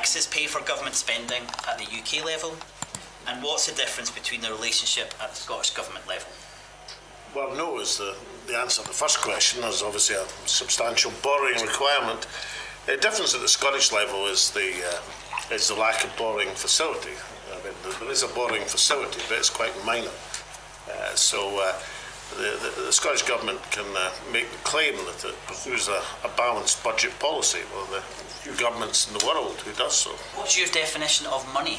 taxes pay for government spending at the UK level? And what's the difference between the relationship at the Scottish Government level? Well, no is the answer to the first question. There's obviously a substantial borrowing requirement. The difference at the Scottish level is the lack of borrowing facility. I mean, there is a borrowing facility, but it's quite minor. The Scottish Government can make the claim that it pursues a balanced budget policy. Well, the few governments in the world who does so. What's your definition of money?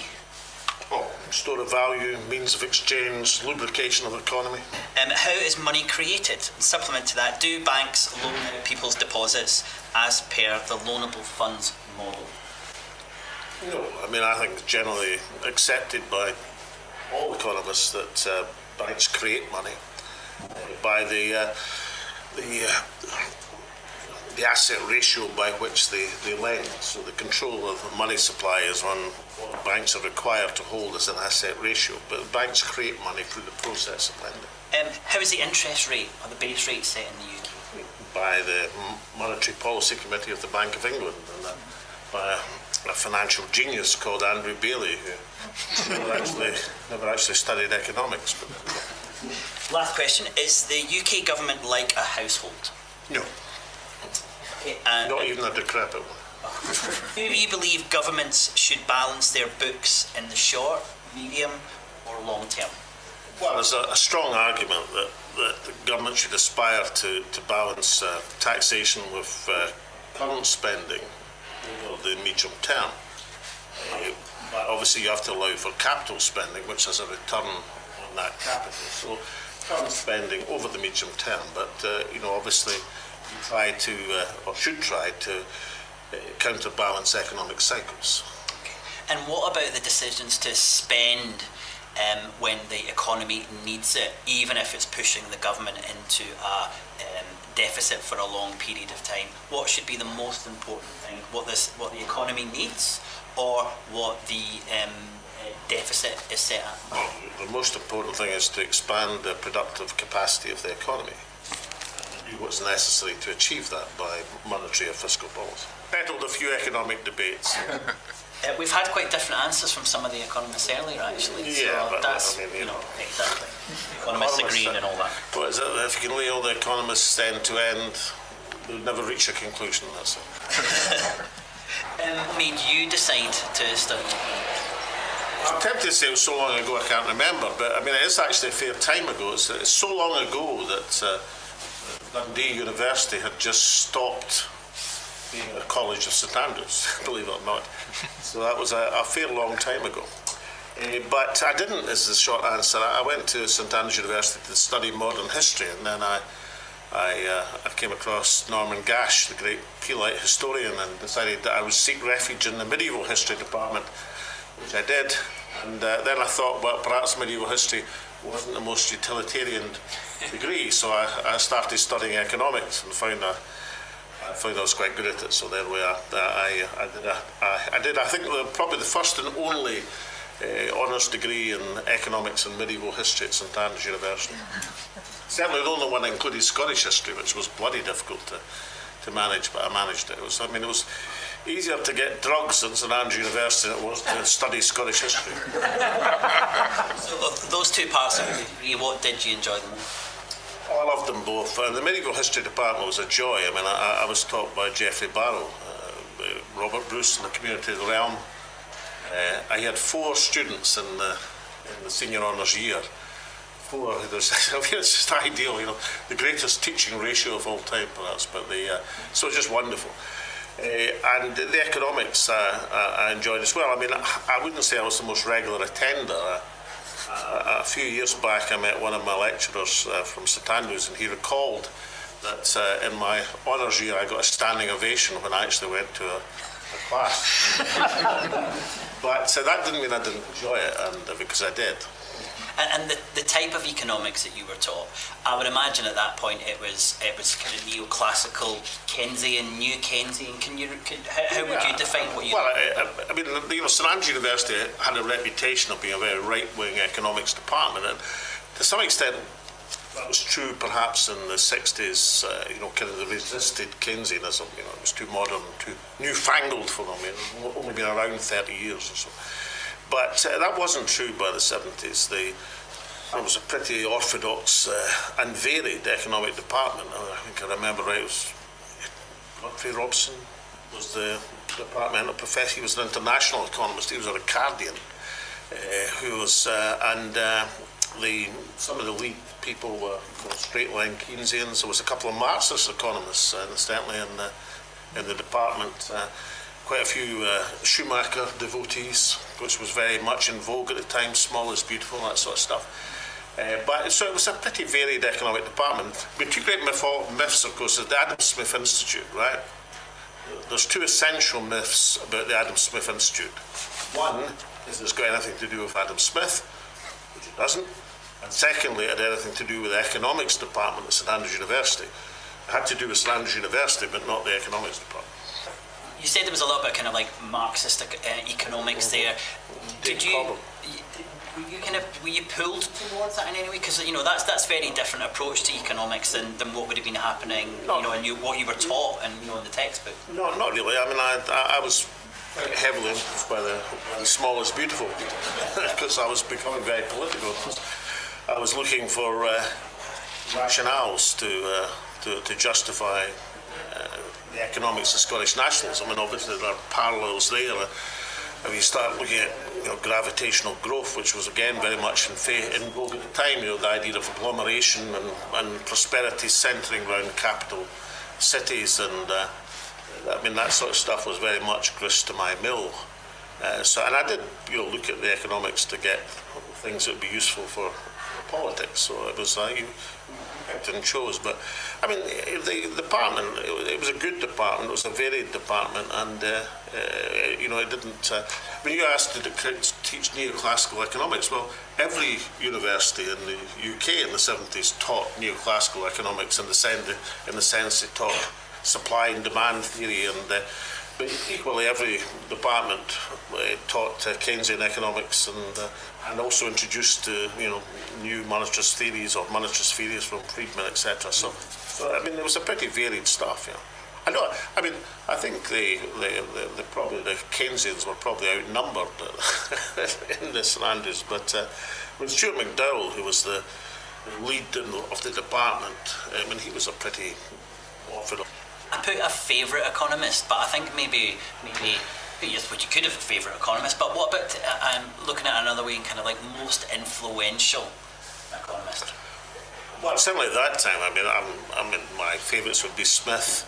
Oh, store of value, means of exchange, lubrication of the economy. How is money created? Supplement to that, do banks loan out people's deposits as per the loanable funds model? No, I mean, I think it's generally accepted by all economists that banks create money by the asset ratio by which they lend. So the control of the money supply is one what banks are required to hold as an asset ratio, but banks create money through the process of lending. How is the interest rate or the base rate set in the UK? By the Monetary Policy Committee of the Bank of England, and by a financial genius called Andrew Bailey, who never actually studied economics. But last question, is the UK government like a household? No. Okay, not even a decrepit one. Do you believe governments should balance their books in the short, medium or long term? Well, there's a strong argument that the government should aspire to balance taxation with current spending over the medium term. But obviously you have to allow for capital spending, which has a return on that capital. So current spending over the medium term, but obviously you try to, or should try to, counterbalance economic cycles. Okay. And what about the decisions to spend when the economy needs it, even if it's pushing the government into a deficit for a long period of time? What should be the most important thing? What the economy needs, or what the deficit is set at? Well, the most important thing is to expand the productive capacity of the economy. What's necessary to achieve that by monetary or fiscal policy. Settled a few economic debates. We've had quite different answers from some of the economists earlier, actually. Yeah, so but that's, exactly. Economists agreeing and all that. Well, is it, if you can lay all the economists end to end, they'll never reach a conclusion, that's it. What made you decide to study? I'm tempted to say it was so long ago I can't remember, but I mean it is actually a fair time ago. It's so long ago that Dundee University had just stopped being a college of St Andrews, believe it or not. So that was a fair long time ago. But I didn't, is the short answer. I went to St Andrews University to study modern history, and then I came across Norman Gash, the great Peelite historian, and decided that I would seek refuge in the medieval history department, which I did. And then I thought, well, perhaps medieval history wasn't the most utilitarian degree, so I started studying economics and found I was quite good at it. So there we are. I did. I think probably the first and only honours degree in economics and medieval history at St Andrews University. Certainly the only one that included Scottish history, which was bloody difficult to manage, but I managed it. It was easier to get drugs at St Andrews University than it was to study Scottish history. So of those two parts of the degree, what did you enjoy the most? I loved them both. The medieval history department was a joy. I mean, I was taught by Geoffrey Barrow, Robert Bruce in the Community of the Realm. I had 4 students in the senior honours year. 4. It's just ideal, the greatest teaching ratio of all time, perhaps. But so it's just wonderful. And the economics I enjoyed as well. I mean, I wouldn't say I was the most regular attender. A few years back I met one of my lecturers from St Andrews, and he recalled that in my honours year I got a standing ovation when I actually went to a class. But that didn't mean I didn't enjoy it, and because I did. And the type of economics that you were taught, I would imagine at that point it was kind of neoclassical, Keynesian, new Keynesian. How would you define what you? Well, I mean, St Andrews University had a reputation of being a very right-wing economics department, and to some extent, that was true perhaps in the 60s, kind of they resisted Keynesianism, it was too modern, too newfangled for them, it had only been around 30 years or so. But that wasn't true by the 70s. It was a pretty orthodox and varied economic department. I think I remember right, it was Godfrey Robson was the departmental professor. He was an international economist. He was a Ricardian, some of the lead people were straight line Keynesians. There was a couple of Marxist economists, certainly in the department. Quite a few Schumacher devotees, which was very much in vogue at the time. Small is beautiful, that sort of stuff. So it was a pretty varied economic department. But two great myths, of course, is the Adam Smith Institute, right? There's two essential myths about the Adam Smith Institute. One is it's got anything to do with Adam Smith, which it doesn't. And secondly, it had anything to do with the economics department at St Andrews University. It had to do with St Andrews University, but not the economics department. You said there was a little bit kind of like Marxist economics there. Were you pulled towards that in any way? Because that's very different approach to economics than what would have been happening, and what you were taught and in the textbook. No, not really. I mean, I was heavily influenced by the small is beautiful because I was becoming very political. I was looking for rationales to justify the economics of Scottish nationalism. I mean, obviously there are parallels there. If you start looking at gravitational growth, which was again very much in vogue at the time, the idea of agglomeration and prosperity centering around capital cities, and that sort of stuff was very much grist to my mill. And I did look at the economics to get things that would be useful for politics. So it was you picked and chose. But I mean, the department, it was a good department. It was a varied department, and it didn't. When you asked did it teach neoclassical economics, well, every university in the UK in the 70s taught neoclassical economics in the sense it taught supply and demand theory, but equally every department taught Keynesian economics and also introduced new monetarist theories or monetarist theories from Friedman, etc. So I mean, there was a pretty varied stuff. I think the Keynesians were probably outnumbered in this St Andrews, but when Stuart McDowell, who was the lead of the department, I mean, he was a pretty orthodox. I put a favourite economist, but I think maybe yes, but you could have a favourite economist. But what about looking at another way and kind of like most influential economist? Well, certainly at that time. I mean, my favourites would be Smith,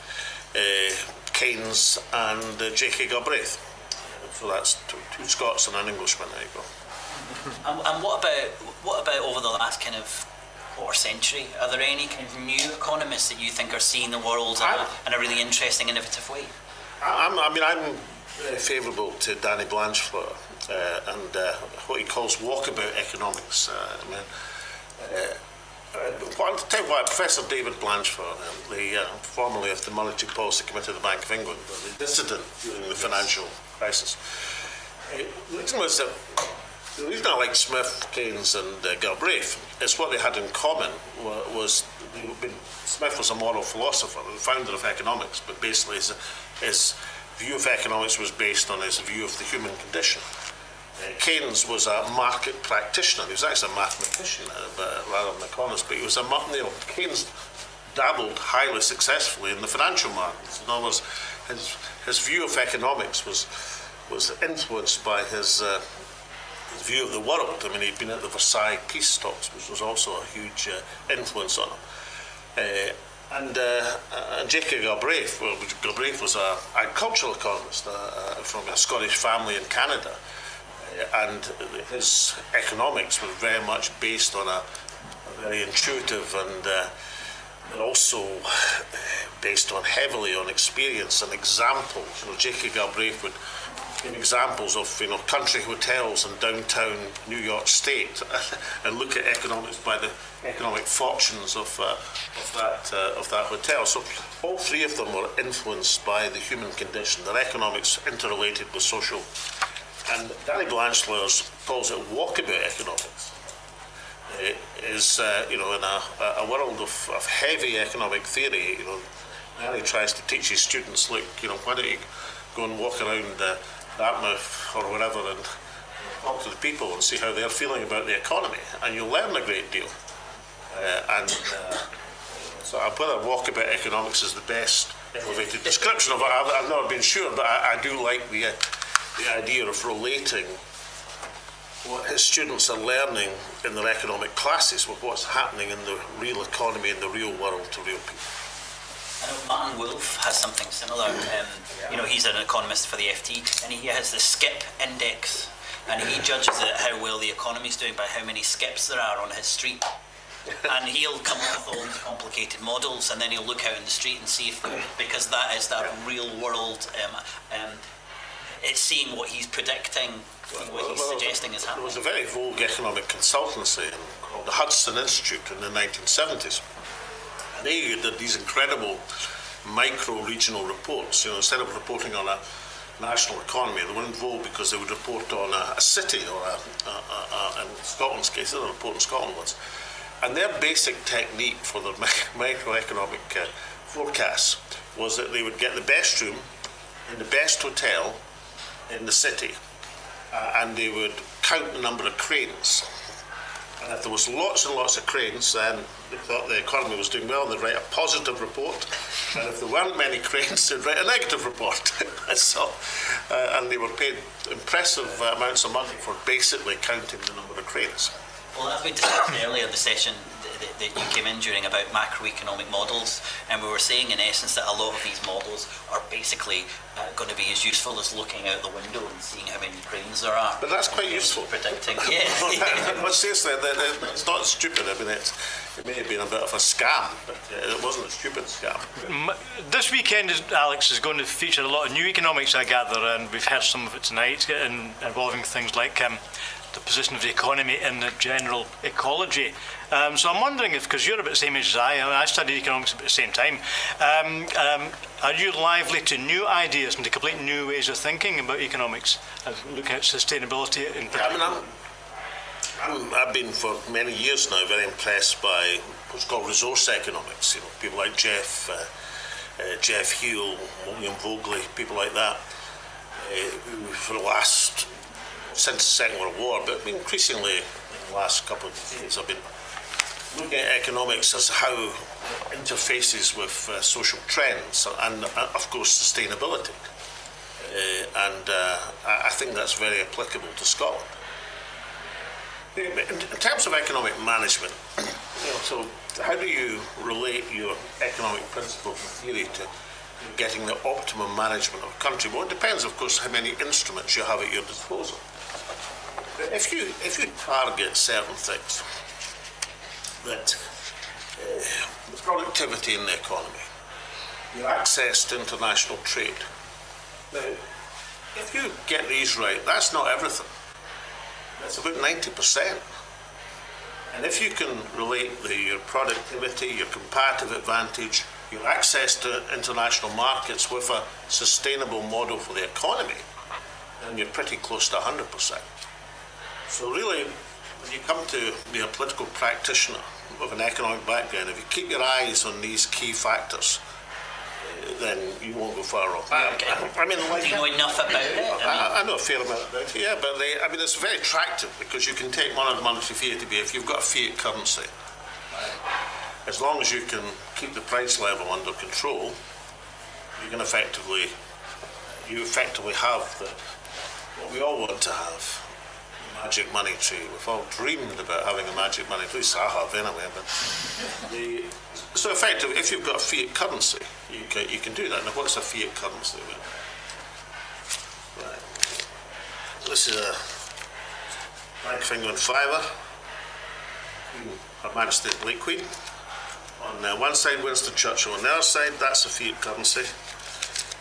Keynes, and J.K. Galbraith. So that's two Scots and an Englishman. There you go. And what about over the last kind of quarter century? Are there any kind of new economists that you think are seeing the world in a really interesting, innovative way? I'm very favourable to Danny Blanchflower and what he calls walkabout economics. I'll tell you what, Professor David Blanchflower, formerly of the Monetary Policy Committee of the Bank of England, but the dissident during the financial crisis. The reason I like Smith, Keynes and Galbraith is what they had in common was Smith was a moral philosopher, the founder of economics, but basically his view of economics was based on his view of the human condition. Keynes was a market practitioner. He was actually a mathematician rather than an economist, but he was Keynes dabbled highly successfully in the financial markets. In other words, his view of economics was influenced by his view of the world. I mean, he'd been at the Versailles peace talks, which was also a huge influence on him. And J.K. Galbraith, Galbraith was an agricultural economist from a Scottish family in Canada, and his economics were very much based on a very intuitive and also based on heavily on experience and examples. J.K. Galbraith would give examples of country hotels in downtown New York State and look at economics by the economic fortunes of that hotel. So all three of them were influenced by the human condition. Their economics interrelated with social. And Danny Blanchflower calls it walkabout economics. is, in a world of heavy economic theory, and he tries to teach his students, look, why don't you go and walk around Dartmouth or wherever and talk to the people and see how they're feeling about the economy, and you'll learn a great deal. So whether walkabout economics is the best elevated description of it, I've never been sure, but I do like the idea of relating what his students are learning in their economic classes with what's happening in the real economy, in the real world, to real people. I know Martin Wolf has something similar. He's an economist for the FT, and he has the skip index, and he judges how well the economy's doing by how many skips there are on his street. And he'll come up with all these complicated models, and then he'll look out in the street and see if, because that is that real world, it's seeing what he's predicting, what he's suggesting is happening. There was a very vogue economic consultancy called the Hudson Institute in the 1970s. And they did these incredible micro-regional reports. Instead of reporting on a national economy, they were in vogue because they would report on a city, or in Scotland's case, they report in Scotland once. And their basic technique for their microeconomic forecasts was that they would get the best room in the best hotel in the city, and they would count the number of cranes. And if there was lots and lots of cranes, then they thought the economy was doing well, and they'd write a positive report. And if there weren't many cranes, they'd write a negative report. And they were paid impressive amounts of money for basically counting the number of cranes. Well, as we discussed earlier in the session that you came in during about macroeconomic models, and we were saying in essence that a lot of these models are basically going to be as useful as looking out the window and seeing how many cranes there are. But that's quite useful. Predicting, But seriously, it's not stupid. I mean, it may have been a bit of a scam, but it wasn't a stupid scam. This weekend, Alex, is going to feature a lot of new economics, I gather, and we've heard some of it tonight, involving things like the position of the economy in the general ecology. So I'm wondering if, because you're about the same age as I studied economics about the same time, are you lively to new ideas and to complete new ways of thinking about economics and looking at sustainability in particular? I've been for many years now very impressed by what's called resource economics. People like Jeff Heal, William Vogley, people like that, who for the last, since the Second World War, but increasingly in the last couple of decades, I've been looking at economics as how it interfaces with social trends and, of course, sustainability. I think that's very applicable to Scotland. In terms of economic management, so how do you relate your economic principles and theory to getting the optimum management of a country? Well, it depends, of course, how many instruments you have at your disposal. But if you target certain things, that productivity in the economy, your access to international trade. Now, if you get these right, that's not everything. That's about 90%. And if you can relate your productivity, your comparative advantage, your access to international markets with a sustainable model for the economy, then you're pretty close to 100%. So really, when you come to be a political practitioner with an economic background, if you keep your eyes on these key factors, then you won't go far wrong. I mean, do you know enough about it? I know a fair amount about it, yeah, but it's very attractive because you can take one of the monetary theory to be, if you've got a fiat currency, as long as you can keep the price level under control, you can effectively have what we all want to have. Magic money tree. We've all dreamed about having a magic money tree. At least I have anyway. But so effectively, if you've got a fiat currency, you can do that. Now, what's a fiat currency? Right. This is a Bank of England fiver. Her Majesty the late Queen. On one side, Winston Churchill. On the other side, that's a fiat currency.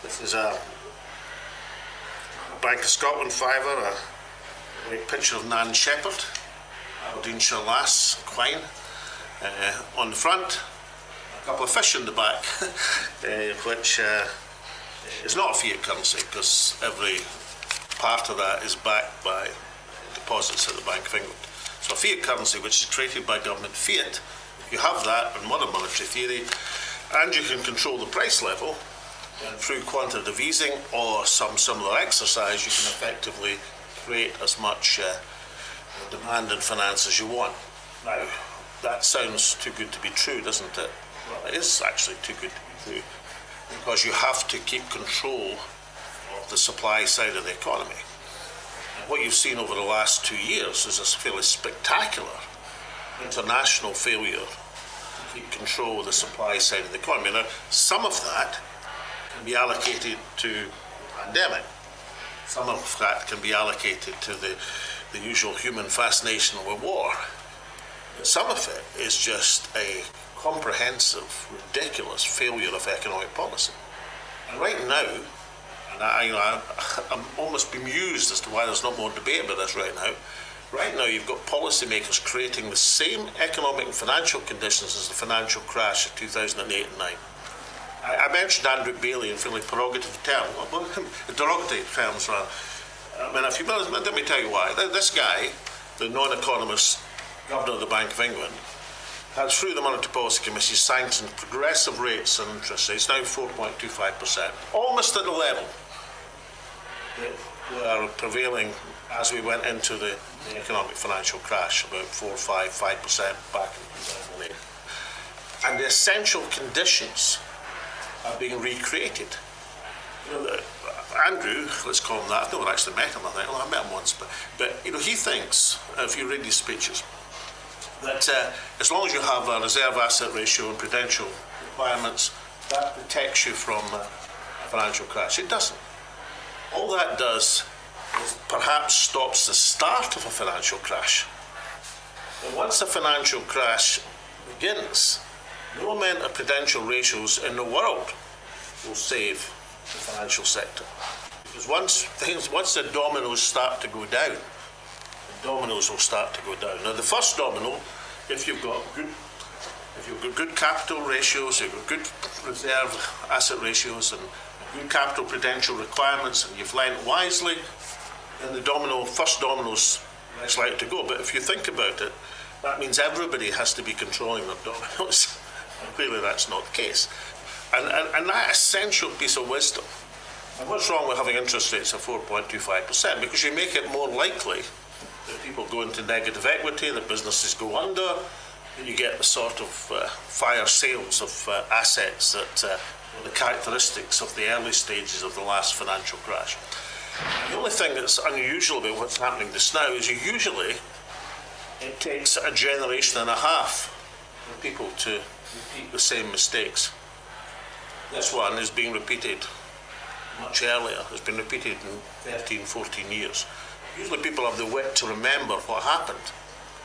This is a Bank of Scotland fiver. A picture of Nan Shepherd, Aberdeenshire lass, Quine, on the front, a couple of fish in the back, which is not a fiat currency because every part of that is backed by deposits at the Bank of England. So a fiat currency which is created by government fiat, you have that in modern monetary theory, and you can control the price level, and through quantitative easing or some similar exercise, you can effectively create as much demand in finance as you want. Now, that sounds too good to be true, doesn't it? Well, it is actually too good to be true, because you have to keep control of the supply side of the economy. And what you've seen over the last 2 years is a fairly spectacular international failure to keep control of the supply side of the economy. Now, some of that can be allocated to the pandemic. Some of that can be allocated to the usual human fascination with war. But some of it is just a comprehensive, ridiculous failure of economic policy. And right now, and I'm almost bemused as to why there's not more debate about this right now. Right now, you've got policymakers creating the same economic and financial conditions as the financial crash of 2008 and 9. I mentioned Andrew Bailey in fairly derogatory terms. I mean, if you let me tell you why. This guy, the non-economist governor of the Bank of England, has, through the Monetary Policy Commission, sanctioned progressive rates and interest rates, now 4.25%, almost at the level that were prevailing as we went into the economic financial crash, about 5% back in 2008. And the essential conditions are being recreated. You know, Andrew, let's call him that. I've never actually met him, I think. Well, I met him once, but you know, he thinks, if you read his speeches, that as long as you have a reserve asset ratio and prudential requirements, that protects you from a financial crash. It doesn't. All that does is perhaps stops the start of a financial crash. But once a financial crash begins, no amount of prudential ratios in the world will save the financial sector. Because once the dominoes start to go down, the dominoes will start to go down. Now, the first domino, if you've got good capital ratios, you've got good reserve asset ratios, and good capital prudential requirements, and you've lent wisely, then the first domino's less likely to go. But if you think about it, that means everybody has to be controlling their dominoes. And clearly that's not the case. And that essential piece of wisdom. And what's wrong with having interest rates of 4.25%? Because you make it more likely that people go into negative equity, that businesses go under, and you get the sort of fire sales of assets that were the characteristics of the early stages of the last financial crash. The only thing that's unusual about what's happening just now is usually it takes a generation and a half for people to repeat the same mistakes. This one is being repeated much earlier. It's been repeated in 13, 14 years. Usually people have the wit to remember what happened.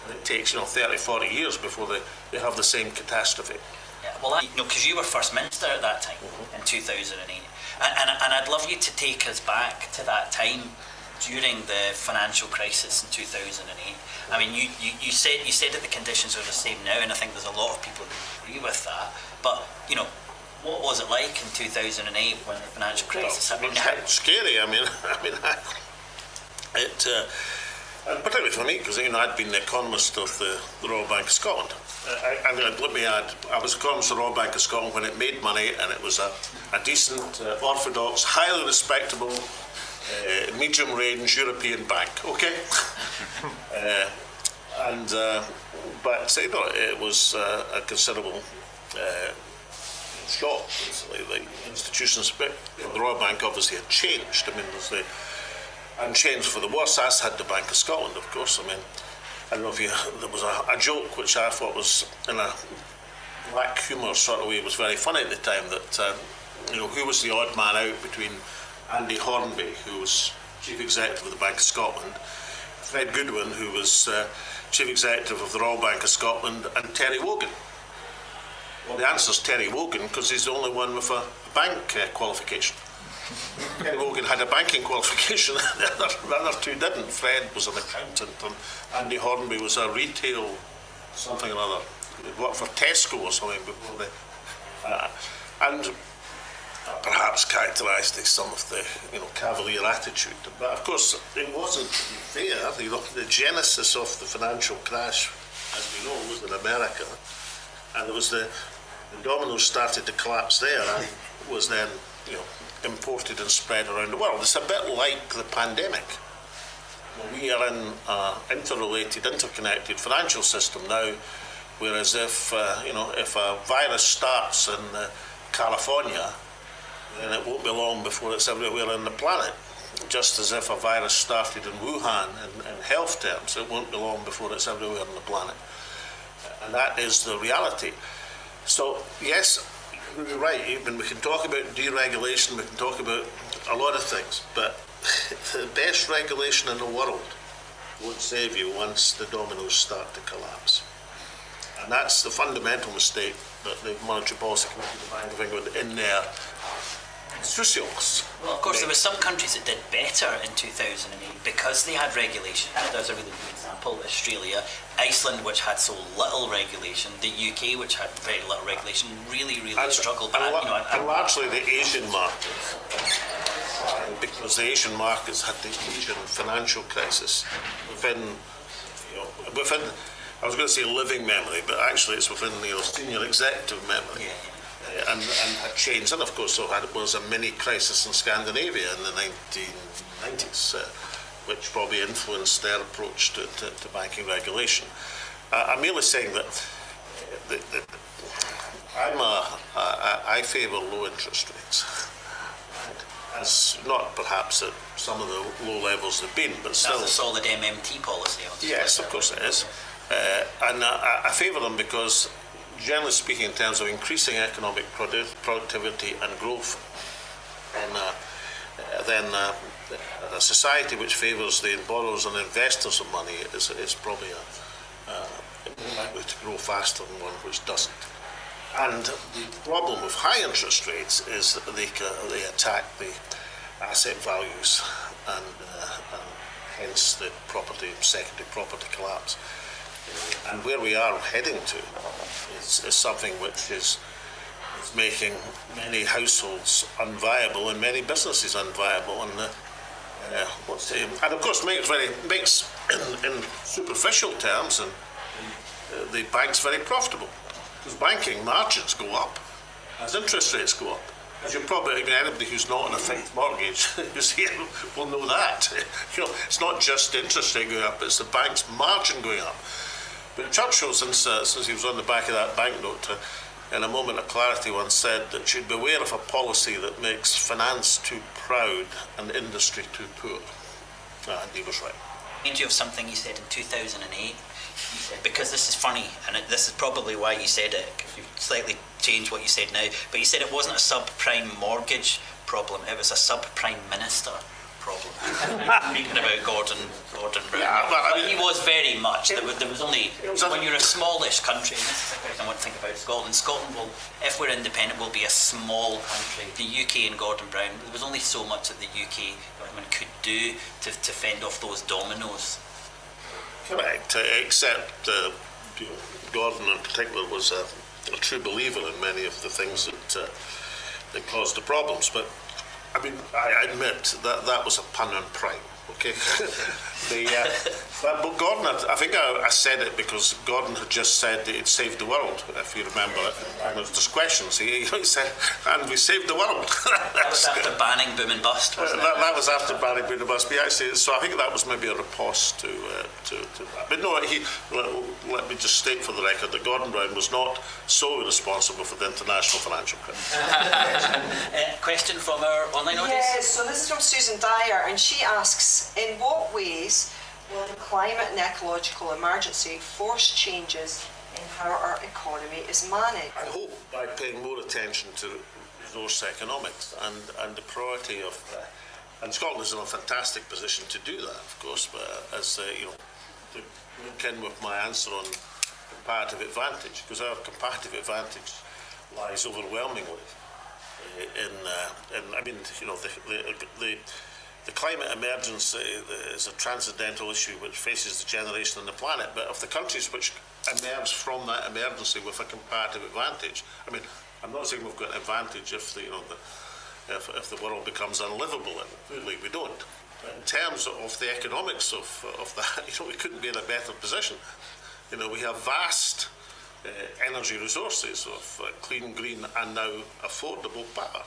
And it takes 30, 40 years before they have the same catastrophe. Yeah, well, because you were First Minister at that time, in 2008. And I'd love you to take us back to that time during the financial crisis in 2008. I mean, you said that the conditions are the same now, and I think there's a lot of people who agree with that. But, what was it like in 2008 when the financial crisis happened? It's scary. I mean, and particularly for me, because I'd been the economist of the Royal Bank of Scotland. Let me add, I was economist of the Royal Bank of Scotland when it made money, and it was a decent, orthodox, highly respectable, medium-range European bank. Okay, but it was a considerable shock. The institutions, the Royal Bank obviously had changed. I mean, and changed for the worse, as had the Bank of Scotland, of course. I mean, I don't know if there was a joke which I thought was in a black humour sort of way, was very funny at the time, that who was the odd man out between Andy Hornby, who was Chief Executive of the Bank of Scotland, Fred Goodwin, who was Chief Executive of the Royal Bank of Scotland, and Terry Wogan. Well, the answer's Terry Wogan, because he's the only one with a bank qualification. Terry Wogan had a banking qualification, the other two didn't. Fred was an accountant, and Andy Hornby was a retail something or other. He worked for Tesco or something before and perhaps characterised as some of the cavalier attitude. But of course, it wasn't fair. The genesis of the financial crash, as we know, was in America, and it was the dominoes started to collapse there, and was then imported and spread around the world. It's a bit like the pandemic. We are in an interrelated, interconnected financial system now, whereas if a virus starts in California, then it won't be long before it's everywhere on the planet. Just as if a virus started in Wuhan in health terms, it won't be long before it's everywhere on the planet. And that is the reality. So, yes, you're right. I mean, we can talk about deregulation, we can talk about a lot of things, but the best regulation in the world won't save you once the dominoes start to collapse. And that's the fundamental mistake that the Monetary Policy Committee, the Bank of England, in their socials. Well, of course, there were some countries that did better in 2008 because they had regulation. Canada's a really good example. Australia, Iceland, which had so little regulation, the UK, which had very little regulation, really struggled. But and largely the Asian markets, because the Asian markets had the Asian financial crisis within, I was going to say living memory, but actually it's within senior executive memory. And had changed, and of course was a mini crisis in Scandinavia in the 1990s, which probably influenced their approach to banking regulation. I'm merely saying that I favour low interest rates, as not perhaps at some of the low levels they've been, but still. That's a solid MMT policy. Yes, of course it is, and I favour them because, generally speaking, in terms of increasing economic productivity and growth, then a society which favours the borrowers and investors of money is probably more likely to grow faster than one which doesn't. And the problem with high interest rates is that they attack the asset values and hence the secondary property collapse. And where we are heading to is something which is making many households unviable and many businesses unviable, and and of course makes in superficial terms and the banks very profitable, because banking margins go up as interest rates go up. As you probably, anybody who's not on a fixed mortgage, you see, will know that. It's not just interest rate going up; it's the bank's margin going up. But Churchill, since he was on the back of that banknote, in a moment of clarity once said that you'd beware of a policy that makes finance too proud and industry too poor. And he was right. Remind you of something you said in 2008. You said, because this is funny, and this is probably why you said it, because you've slightly changed what you said now, but you said it wasn't a subprime mortgage problem, it was a subprime minister problem. Speaking about Gordon Brown. Yeah, but he was very much. There was only, when you're a smallish country, and this is the question I want to think about Scotland. Scotland will, if we're independent, will be a small country. The UK and Gordon Brown, there was only so much that the UK government could do to fend off those dominoes. Correct, except Gordon in particular was a true believer in many of the things that caused the problems. But I mean, I admit that was a pun on prime. Okay, but Gordon, I think I said it because Gordon had just said that he'd saved the world, if you remember it. And there's questions. He said, and we saved the world. That was after banning boom and bust, wasn't it? That was after banning boom and bust. But actually, so I think that was maybe a riposte to that. But no, let me just state for the record that Gordon Brown was not solely responsible for the international financial crisis. Question from our online audience? Yes, so this is from Susan Dyer, and she asks, in what ways will the climate and ecological emergency force changes in how our economy is managed? I hope by paying more attention to resource economics and the priority of, and Scotland is in a fantastic position to do that, of course, but as to link in with my answer on comparative advantage, because our comparative advantage lies overwhelmingly the climate emergency is a transcendental issue which faces the generation on the planet, but of the countries which emerge from that emergency with a comparative advantage, I mean, I'm not saying we've got an advantage if the if the world becomes unlivable, and clearly we don't. But in terms of the economics of that, we couldn't be in a better position. We have vast energy resources of clean, green, and now affordable power.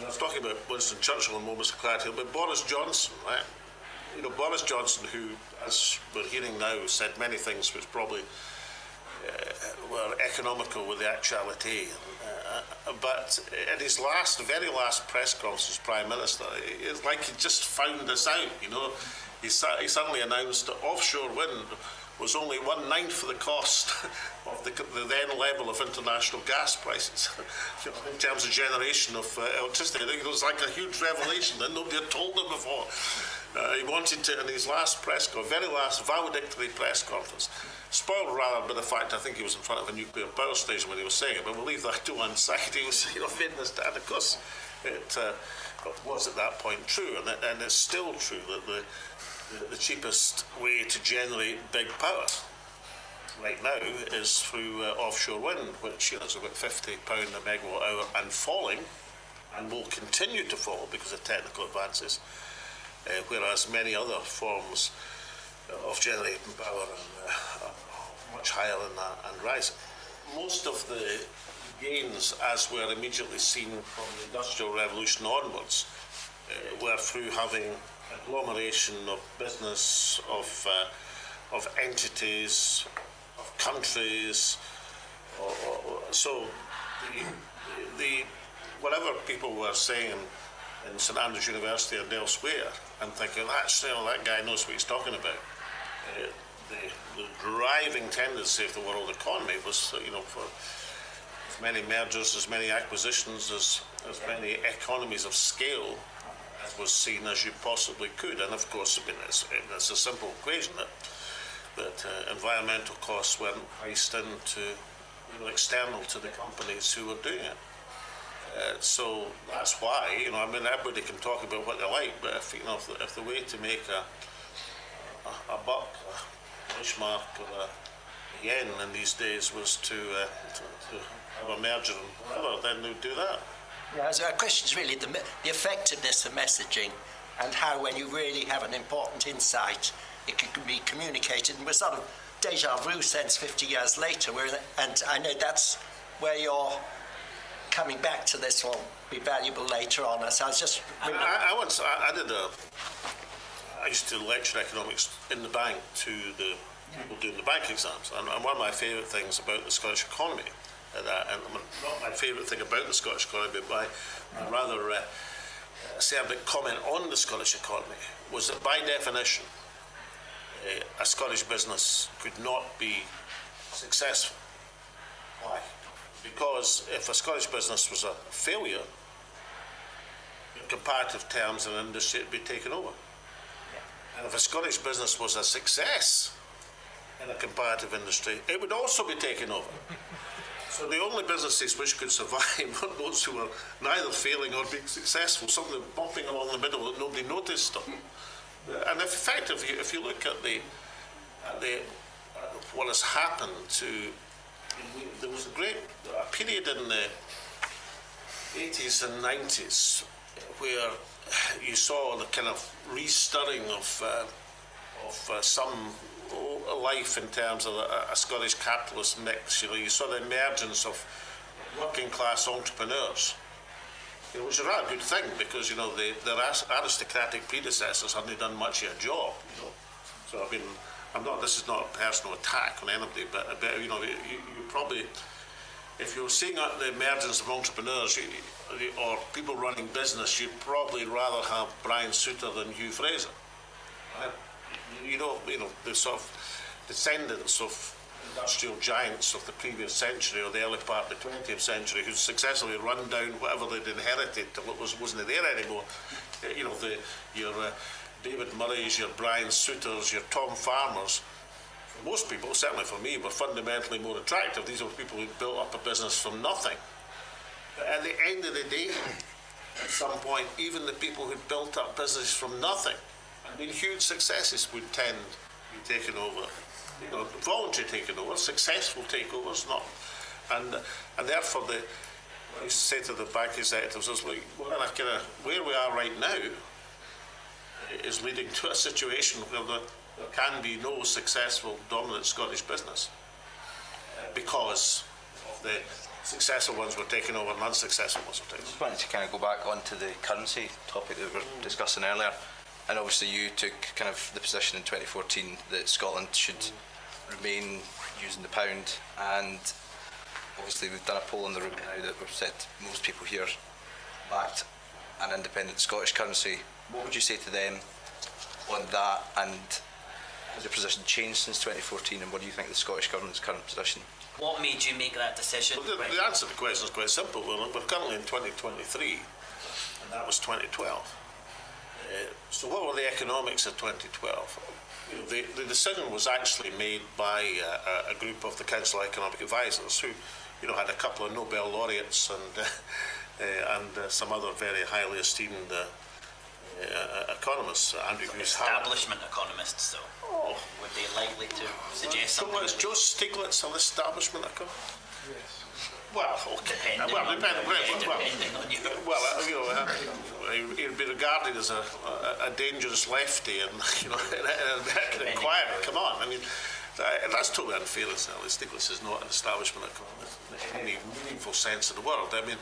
I was talking about Winston Churchill in moments of clarity, but Boris Johnson, right? Boris Johnson, who, as we're hearing now, said many things which probably were economical with the actuality. But in his very last press conference as Prime Minister, it's like he just found this out. He suddenly announced that offshore wind was only 1/9 of the cost of the then level of international gas prices in terms of generation of electricity. I think it was like a huge revelation that nobody had told him before. He wanted to, in his last very last valedictory press conference, spoiled rather by the fact I think he was in front of a nuclear power station when he was saying it, but we'll leave that to one side. He was making this stand. Of course, it was at that point true, and it's still true that the cheapest way to generate big power right now is through offshore wind, which is about £50 a megawatt hour and falling, and will continue to fall because of technical advances, whereas many other forms of generating power are much higher than that and rising. Most of the gains, as were immediately seen from the Industrial Revolution onwards, were through having agglomeration of business, of entities, of countries. So the whatever people were saying in St Andrews University and elsewhere, and thinking that guy knows what he's talking about. The driving tendency of the world economy was, for as many mergers, as many acquisitions, as many economies of scale as was seen as you possibly could. And of course, it's a simple equation that environmental costs weren't priced into, external to the companies who were doing it. So that's why, everybody can talk about what they like, but if the way to make a buck, a Bismarck, or a yen in these days was to have a merger and whatever, then they would do that. Yeah, so our question is really the effectiveness of messaging, and how, when you really have an important insight, it can be communicated. And we're sort of deja vu sense 50 years later, and I know that's where you're coming back to. This will be valuable later on. So I was just... I used to lecture economics in the bank to the people doing the bank exams, and one of my favourite things about the Scottish economy, and not my favourite thing about the Scottish economy, but my rather acerbic comment on the Scottish economy, was that by definition a Scottish business could not be successful. Why? Because if a Scottish business was a failure, in comparative terms in an industry, it would be taken over. And if a Scottish business was a success in a comparative industry, it would also be taken over. So the only businesses which could survive were those who were neither failing or being successful, something bumping along the middle that nobody noticed them. And if you look at what has happened to, there was a period in the 80s and 90s where you saw the kind of restirring of some life in terms of a Scottish capitalist mix. You saw the emergence of working class entrepreneurs, which is a rather good thing, because their aristocratic predecessors hadn't done much of a job. So this is not a personal attack on anybody, but you probably, if you're seeing the emergence of entrepreneurs or people running business, you'd probably rather have Brian Souter than Hugh Fraser. The sort of descendants of industrial giants of the previous century or the early part of the 20th century who successfully run down whatever they'd inherited till it wasn't there anymore. Your David Murrays, your Brian Souters, your Tom Farmers, for most people, certainly for me, were fundamentally more attractive. These were people who built up a business from nothing. But at the end of the day, at some point, even the people who built up business from nothing and been huge successes would tend to be taken over. Voluntary taken over, successful takeovers, not, and therefore I used to say to the bank executives, I was like, we're in a kind of, where we are right now is leading to a situation where there can be no successful dominant Scottish business because of the successful ones were taken over and unsuccessful ones were taken over. I just wanted to kind of go back onto the currency topic that we were discussing earlier, and obviously you took kind of the position in 2014 that Scotland should remain using the pound, and obviously we've done a poll in the room now that we've said most people here backed an independent Scottish currency. What would you say to them on that, and has your position changed since 2014, and what do you think of the Scottish Government's current position? What made you make that decision? Well, the answer to the question is quite simple. We're currently in 2023, and that was 2012. So what were the economics of 2012? The decision was actually made by a group of the Council of Economic Advisors who, had a couple of Nobel laureates and some other very highly esteemed economists. Andrew Hughes Establishment economists, though. Oh. Would they likely to suggest So something? was Joe Stiglitz an establishment economist? Yes. Well, okay. Depending on you. Well, he'd be regarded as a dangerous lefty, and in an inquiry. Come on, I mean, that's totally unfair. Stiglitz is not an establishment economist in any meaningful sense of the word. I mean,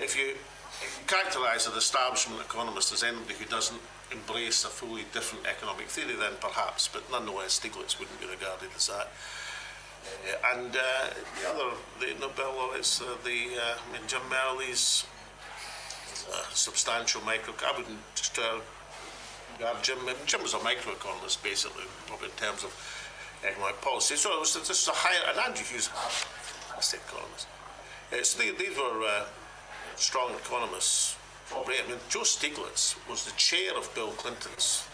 if you characterise an establishment economist as anybody who doesn't embrace a fully different economic theory, then perhaps, but nonetheless, Stiglitz wouldn't be regarded as that. The Nobel laureates, Jim Merrill's substantial micro. I wouldn't just regard Jim. Jim was a microeconomist, basically, probably in terms of economic policy. So it was just a higher, and Andrew Hughes, fantastic economist. So these were strong economists. I mean, Joe Stiglitz was the chair of Bill Clinton's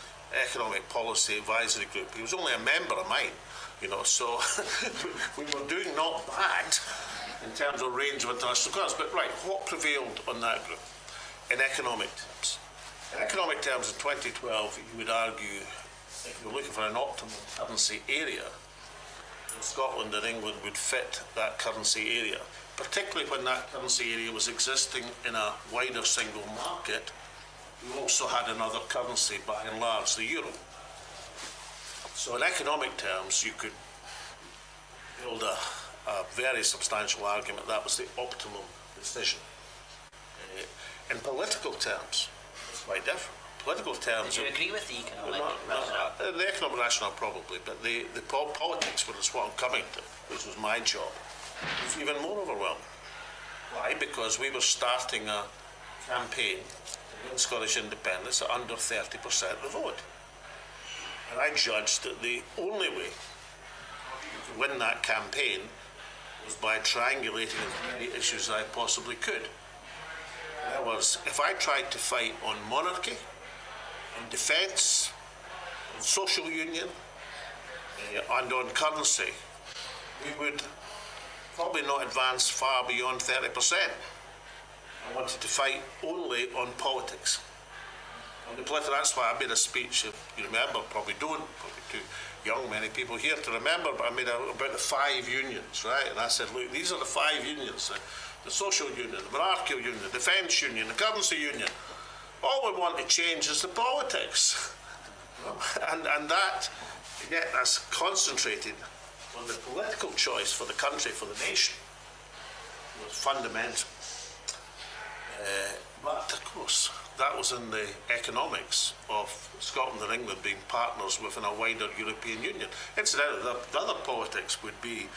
Economic Policy Advisory Group. He was only a member of mine, so we were doing not bad in terms of range of international economists. But right, what prevailed on that group in economic terms? In economic terms, in 2012, you would argue, if you're looking for an optimal currency area, Scotland and England would fit that currency area, particularly when that currency area was existing in a wider single market. We also had another currency, by and large, the euro. So in economic terms, you could build a very substantial argument that was the optimum decision. In political terms, it's quite different. Political terms. Do you agree with the economic rationale? The economic rationale probably, but the politics, which is what I'm coming to, which was my job, was even more overwhelming. Why? Because we were starting a campaign to win Scottish independence at under 30% of the vote. And I judged that the only way to win that campaign was by triangulating as many issues as I possibly could. That was, if I tried to fight on monarchy, on defence, on social union, and on currency, we would probably not advance far beyond 30%. I wanted to fight only on politics. On the political, that's why I made a speech, if you remember, probably don't, probably too young, many people here to remember, but I made about the 5 unions, right? And I said, look, these are the 5 unions, the social union, the monarchical union, the defence union, the currency union. All we want to change is the politics. And that, to get us concentrated on the political choice for the country, for the nation, was fundamental. But of course, that was in the economics of Scotland and England being partners within a wider European Union. Incidentally, the other politics would be,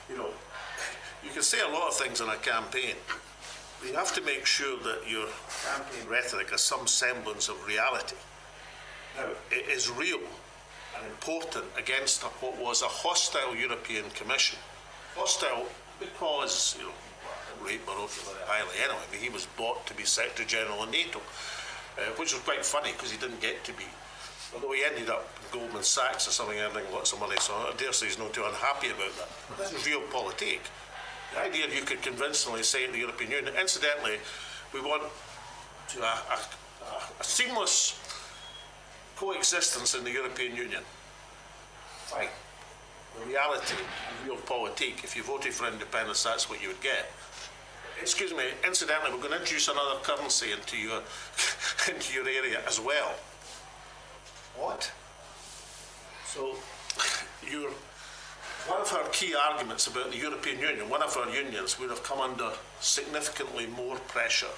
you can say a lot of things in a campaign, but you have to make sure that your campaign rhetoric has some semblance of reality. Now, it is real and important against what was a hostile European Commission. Hostile because, rate Barroso very highly anyway. I mean, he was bought to be Secretary General of NATO, which was quite funny because he didn't get to be. Although he ended up in Goldman Sachs or something, earning lots of money, so I dare say he's not too unhappy about that. But this is realpolitik. The idea you could convincingly say to the European Union, incidentally, we want to a seamless coexistence in the European Union. Fine. The reality, realpolitik, if you voted for independence, that's what you would get. excuse me, incidentally, we're going to introduce another currency into your, into your area as well. What? So, one of our key arguments about the European Union, one of our unions would have come under significantly more pressure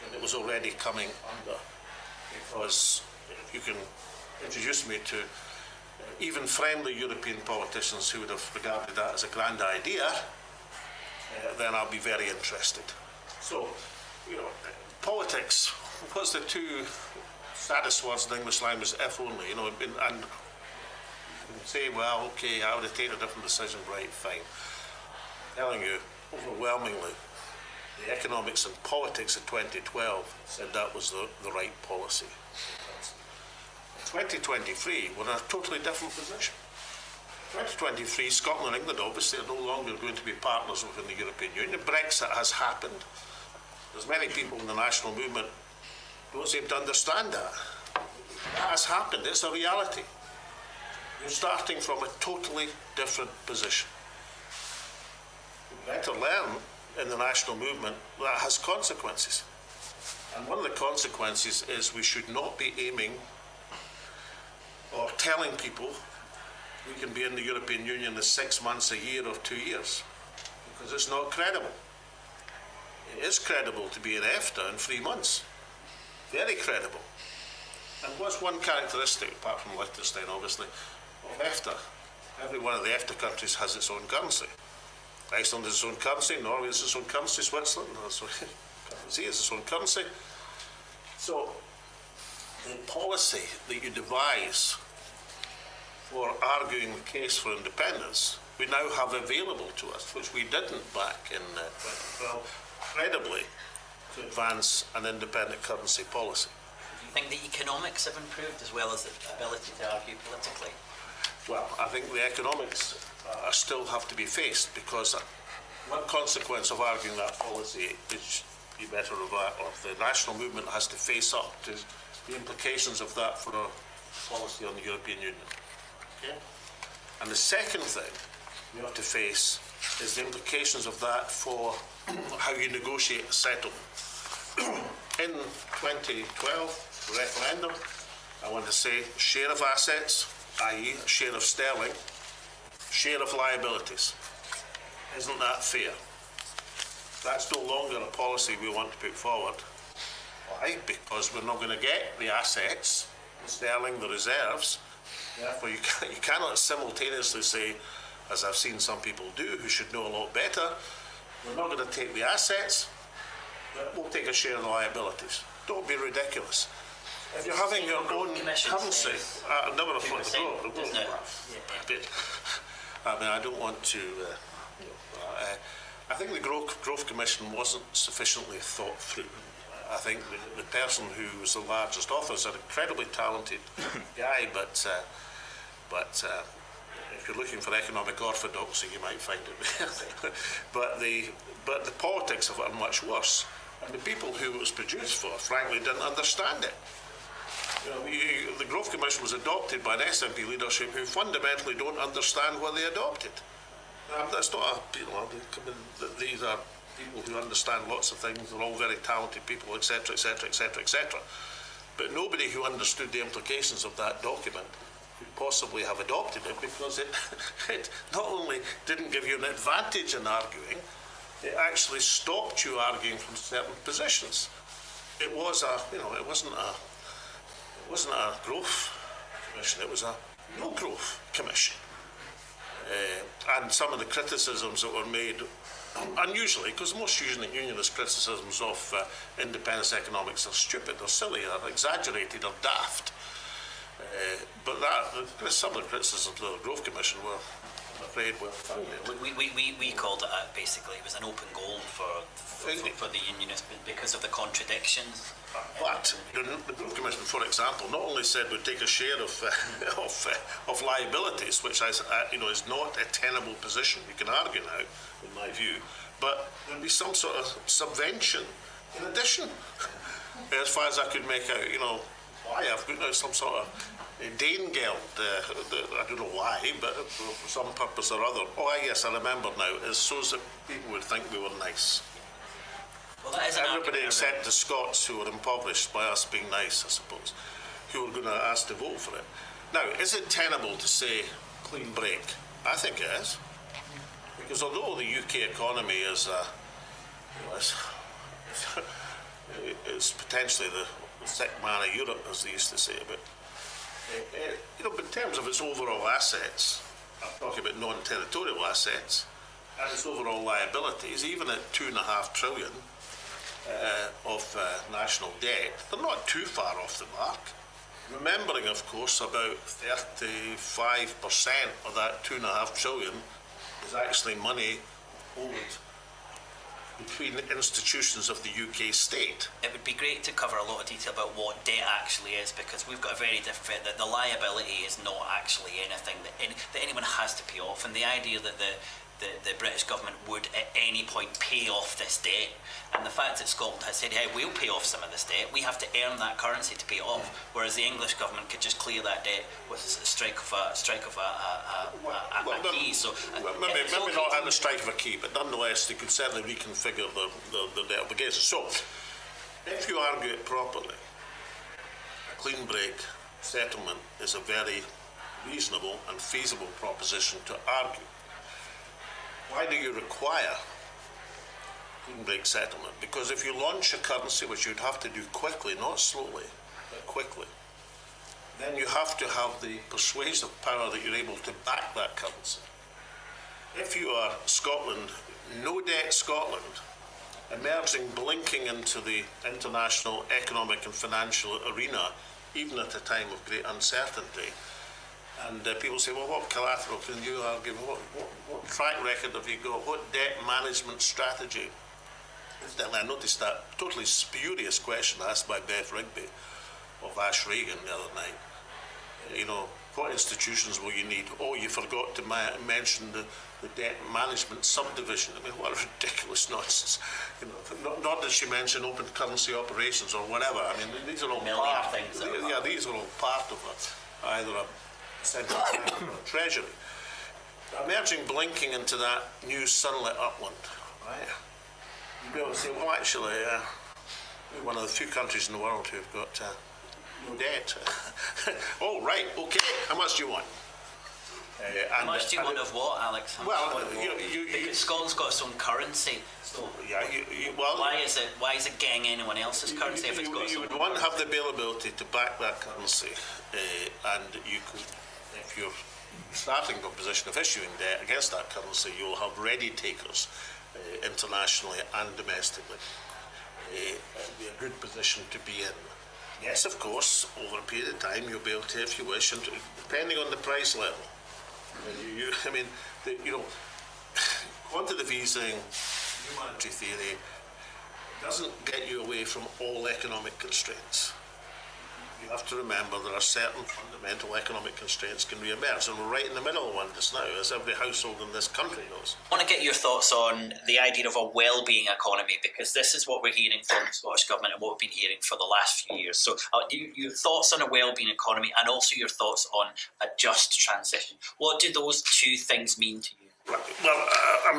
than it was already coming under, because you can introduce me to even friendly European politicians who would have regarded that as a grand idea, then I'll be very interested. So, politics, what's the two saddest words in the English language, if only, and you can say, well, okay, I would have taken a different decision, right, fine. I'm telling you, overwhelmingly, the economics and politics of 2012 said that was the right policy. In 2023, we're in a totally different position. 2023, Scotland and England obviously are no longer going to be partners within the European Union. Brexit has happened. There's many people in the national movement who don't seem to understand that. That has happened. It's a reality. You're starting from a totally different position. You better learn in the national movement that has consequences. And one of the consequences is we should not be aiming or telling people we can be in the European Union in 6 months, a year or 2 years, because it's not credible. It is credible to be in EFTA in 3 months. Very credible. And what's one characteristic, apart from Liechtenstein obviously, of EFTA? Every one of the EFTA countries has its own currency. Iceland has its own currency, Norway has its own currency, Switzerland has its own currency. So the policy that you devise for arguing the case for independence, we now have available to us, which we didn't back in 2012, credibly, to advance an independent currency policy. Do you think the economics have improved as well as the ability to argue politically? Well, I think the economics still have to be faced, because one consequence of arguing that policy is you better of that, or the national movement has to face up to the implications of that for a policy on the European Union. Okay? And the second thing we have to face is the implications of that for how you negotiate a settlement. In 2012, the referendum, I want to say share of assets, i.e. share of sterling, share of liabilities. Isn't that fair? That's no longer a policy we want to put forward. Why? Because we're not going to get the assets, the sterling, the reserves. Therefore, you cannot simultaneously say, as I've seen some people do, who should know a lot better, we're not going to take the assets, but we'll take a share of the liabilities. Don't be ridiculous. If you're having your own currency, I've never thought I mean, I don't want to. I think the Growth Commission wasn't sufficiently thought through. I think the person who was the largest author is an incredibly talented guy, but if you're looking for economic orthodoxy, you might find it there. but the politics of it are much worse, and the people who it was produced for, frankly, didn't understand it. The Growth Commission was adopted by an SNP leadership who fundamentally don't understand what they adopted. That's not these are people who understand lots of things, they're all very talented people, etc., etc., etc., etc. But nobody who understood the implications of that document could possibly have adopted it, because it not only didn't give you an advantage in arguing, it actually stopped you arguing from certain positions. It was it wasn't a growth commission, it was a no growth commission. And some of the criticisms that were made, unusually, because most unionist criticisms of independence economics are stupid, they're silly, they're exaggerated, or daft. But some of the criticisms of the Growth Commission were, I'm afraid, well founded. We called it basically, it was an open goal for the unionists because of the contradictions. But the Growth Commission, for example, not only said we'd take a share of liabilities, which is not a tenable position, you can argue now, in my view, but there'd be some sort of subvention in addition. As far as I could make out, why I've got now some sort of Danegeld, I don't know why, but for some purpose or other. Oh, yes, I remember now, is so that people would think we were nice. Well, that is an everybody argument except the Scots, who were impoverished by us being nice, I suppose, who were going to ask to vote for it. Now, is it tenable to say clean break? I think it is. Because although the UK economy is, is potentially the sick man of Europe, as they used to say, but but in terms of its overall assets, I'm talking about non-territorial assets, and its overall liabilities, even at £2.5 trillion of national debt, they're not too far off the mark. Remembering, of course, about 35% of that £2.5 trillion is actually money owed between institutions of the UK state. It would be great to cover a lot of detail about what debt actually is, because we've got a very different, the liability is not actually anything that anyone has to pay off, and the idea that the British government would at any point pay off this debt, and the fact that Scotland has said, hey, we'll pay off some of this debt, we have to earn that currency to pay it off, whereas the English government could just clear that debt with a strike of a key. So maybe not at the strike of a key, but nonetheless they could certainly reconfigure the debt obligations. So if you argue it properly, a clean break settlement is a very reasonable and feasible proposition to argue. Why do you require clean break settlement? Because if you launch a currency, which you'd have to do quickly, not slowly, but quickly, then you have to have the persuasive power that you're able to back that currency. If you are Scotland, no debt Scotland, emerging, blinking into the international economic and financial arena, even at a time of great uncertainty, and people say, well, what collateral can you argue? What track record have you got? What debt management strategy? Incidentally, I noticed that totally spurious question asked by Beth Rigby of Ash Regan the other night. What institutions will you need? Oh, you forgot to mention the debt management subdivision. I mean, what a ridiculous nonsense. Not that she mentioned open currency operations or whatever. I mean, these are all part. These are all part of either a central bank or a treasury. Emerging, blinking into that new sunlit upland, right? You'd be able to say, well, actually, we're one of the few countries in the world who've got no debt. Oh, right, okay. How much do you want? How much do you want of what, Alex? Because Scotland's got its own currency. So why is it getting anyone else's currency if it's got its own? You would have the availability to back that currency, and you could, if you're starting a position of issuing debt against that currency, you'll have ready takers internationally and domestically. It'd be a good position to be in. Yes, of course, over a period of time you'll be able to, if you wish, and depending on the price level. Quantitative easing, new monetary theory, doesn't get you away from all economic constraints. You have to remember there are certain fundamental economic constraints can re-emerge, and we're right in the middle of one just now, as every household in this country knows. I want to get your thoughts on the idea of a well-being economy, because this is what we're hearing from the Scottish Government and what we've been hearing for the last few years. So your thoughts on a well-being economy, and also your thoughts on a just transition. What do those two things mean to you? Well, I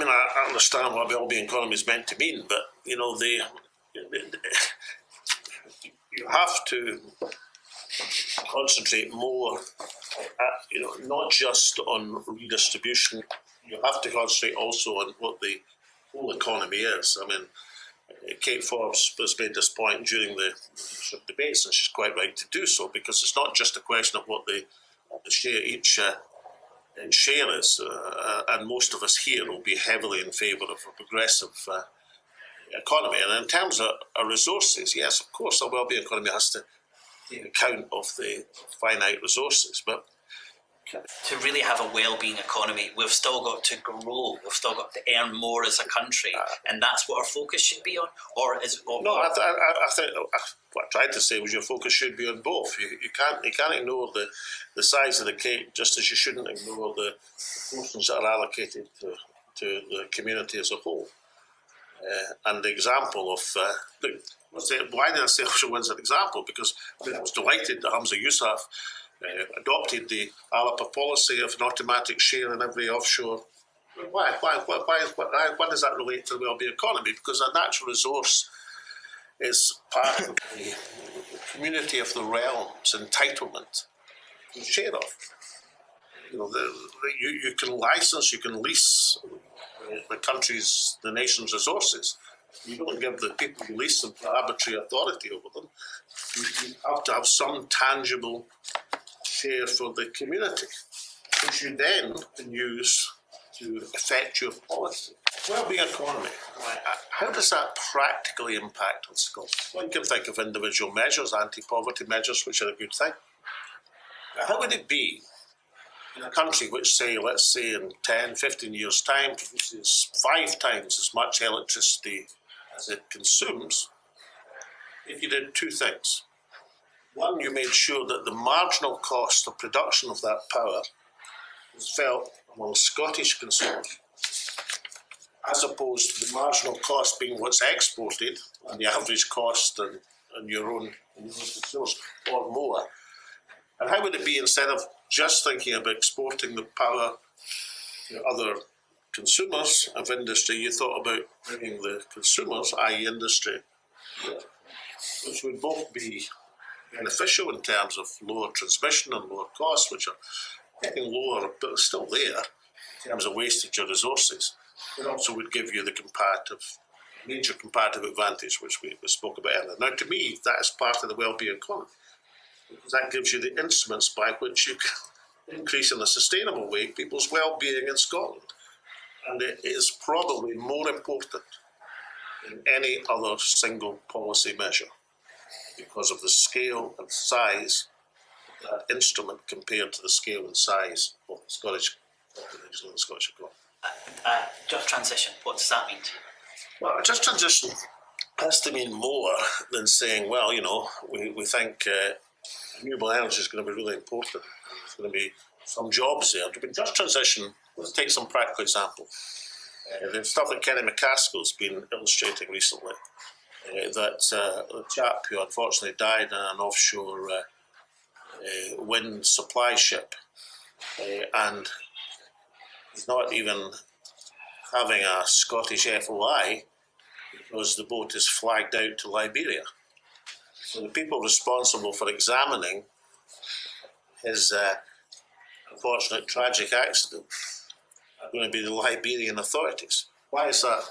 understand what a well-being economy is meant to mean, but, you have to concentrate more, not just on redistribution. You have to concentrate also on what the whole economy is. I mean, Kate Forbes has made this point during the debates, and she's quite right to do so, because it's not just a question of what the share each share is, and most of us here will be heavily in favour of a progressive economy. And in terms of resources, yes, of course, a well-being economy has to take account of the finite resources, but to really have a well-being economy, we've still got to grow. We've still got to earn more as a country, and that's what our focus should be on. I think what I tried to say was your focus should be on both. You can't ignore the size of the cake, just as you shouldn't ignore the portions that are allocated to the community as a whole. And the example of why did I say offshore wind's an example? Because I was delighted that Hamza Yousaf adopted the ALAPA policy of an automatic share in every offshore. Why does that relate to the well-being economy? Because a natural resource It's part of the community of the realm's entitlement to share of. You know, you can license, you can lease the nation's resources. You don't give the people who lease them arbitrary authority over them. You have to have some tangible share for the community, which you then can use to affect your policy. Wellbeing economy, how does that practically impact on Scotland? One can think of individual measures, anti-poverty measures, which are a good thing. How would it be in a country which, let's say in 10, 15 years' time, produces 5 times as much electricity as it consumes, if you did 2 things? One, you made sure that the marginal cost of production of that power was felt among Scottish consumers, as opposed to the marginal cost being what's exported and the average cost and your own consumers or more. And how would it be, instead of just thinking about exporting the power to other consumers of industry, you thought about bringing the consumers, i.e. industry, which would both be beneficial in terms of lower transmission and lower costs, which are getting lower but still there in terms of wastage of resources. It also would give you the major comparative advantage which we spoke about earlier. Now, to me, that is part of the wellbeing economy, because that gives you the instruments by which you can increase in a sustainable way people's well-being in Scotland. And it is probably more important than any other single policy measure because of the scale and size of that instrument compared to the scale and size of the Scottish population and the Scottish economy. Just transition, what does that mean? Well, just transition has to mean more than saying, well, you know, we think renewable energy is going to be really important. There's going to be some jobs there. But just transition, let's take some practical example. The stuff that Kenny McCaskill's been illustrating recently, that the chap who unfortunately died in an offshore wind supply ship, and he's not even having a Scottish FOI because the boat is flagged out to Liberia. So the people responsible for examining his unfortunate tragic accident are going to be the Liberian authorities. Why is that